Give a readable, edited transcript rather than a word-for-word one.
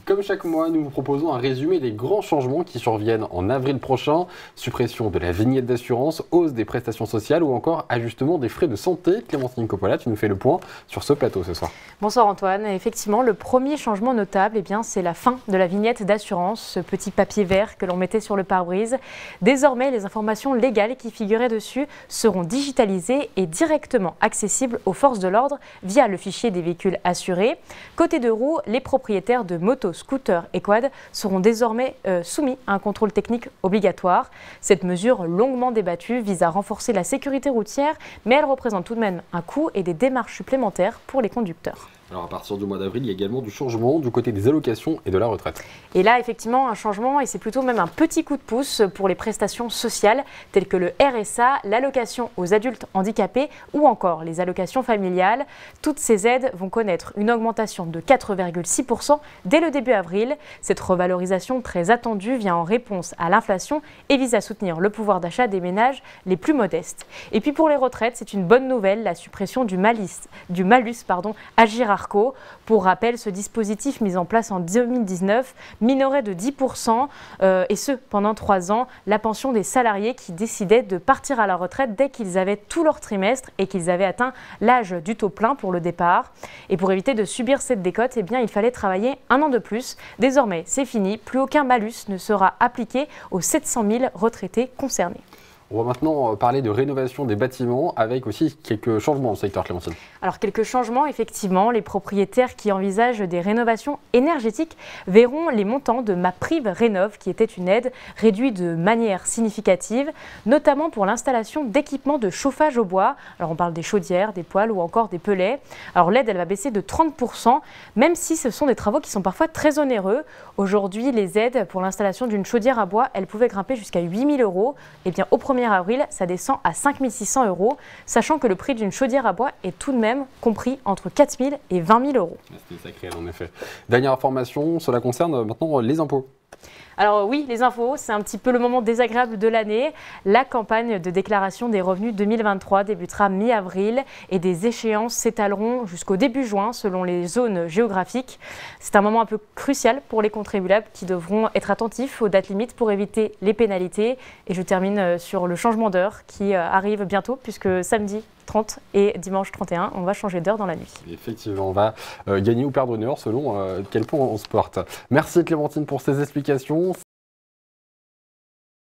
Comme chaque mois, nous vous proposons un résumé des grands changements qui surviennent en avril prochain. Suppression de la vignette d'assurance, hausse des prestations sociales ou encore ajustement des frais de santé. Clémentine Coppola, tu nous fais le point sur ce plateau ce soir. Bonsoir Antoine. Effectivement, le premier changement notable, c'est la fin de la vignette d'assurance, ce petit papier vert que l'on mettait sur le pare-brise. Désormais, les informations légales qui figuraient dessus seront digitalisées et directement accessibles aux forces de l'ordre via le fichier des véhicules assurés. Côté deux roues, les propriétaires de motos, scooters et quads seront désormais soumis à un contrôle technique obligatoire. Cette mesure longuement débattue vise à renforcer la sécurité routière, mais elle représente tout de même un coût et des démarches supplémentaires pour les conducteurs. Alors à partir du mois d'avril, il y a également du changement du côté des allocations et de la retraite. Et là, effectivement, un changement, et c'est plutôt même un petit coup de pouce pour les prestations sociales, telles que le RSA, l'allocation aux adultes handicapés ou encore les allocations familiales. Toutes ces aides vont connaître une augmentation de 4,6% dès le début avril. Cette revalorisation très attendue vient en réponse à l'inflation et vise à soutenir le pouvoir d'achat des ménages les plus modestes. Et puis pour les retraites, c'est une bonne nouvelle, la suppression du malus Agir Arco. Pour rappel, ce dispositif mis en place en 2019 minorait de 10%, et ce pendant 3 ans, la pension des salariés qui décidaient de partir à la retraite dès qu'ils avaient tout leur trimestre et qu'ils avaient atteint l'âge du taux plein pour le départ. Et pour éviter de subir cette décote, il fallait travailler 1 an de plus. Désormais, c'est fini, plus aucun malus ne sera appliqué aux 700 000 retraités concernés. On va maintenant parler de rénovation des bâtiments avec aussi quelques changements dans le secteur, Clémentine. Alors quelques changements, effectivement. Les propriétaires qui envisagent des rénovations énergétiques verront les montants de MaPrimeRénov', qui était une aide, réduits de manière significative, notamment pour l'installation d'équipements de chauffage au bois. Alors on parle des chaudières, des poêles ou encore des pellets. Alors l'aide, elle va baisser de 30%, même si ce sont des travaux qui sont parfois très onéreux. Aujourd'hui, les aides pour l'installation d'une chaudière à bois, elles pouvaient grimper jusqu'à 8 000 €. Et bien au 1er avril, ça descend à 5 600 €, sachant que le prix d'une chaudière à bois est tout de même compris entre 4 000 et 20 000 €. C'était sacré en effet. Dernière information, cela concerne maintenant les impôts. Alors oui, les infos, c'est un petit peu le moment désagréable de l'année. La campagne de déclaration des revenus 2023 débutera mi-avril et des échéances s'étaleront jusqu'au début juin selon les zones géographiques. C'est un moment un peu crucial pour les contribuables qui devront être attentifs aux dates limites pour éviter les pénalités. Et je termine sur le changement d'heure qui arrive bientôt puisque samedi 30 et dimanche 31, on va changer d'heure dans la nuit. Effectivement, on va gagner ou perdre une heure selon quel point on se porte. Merci Clémentine pour ces explications.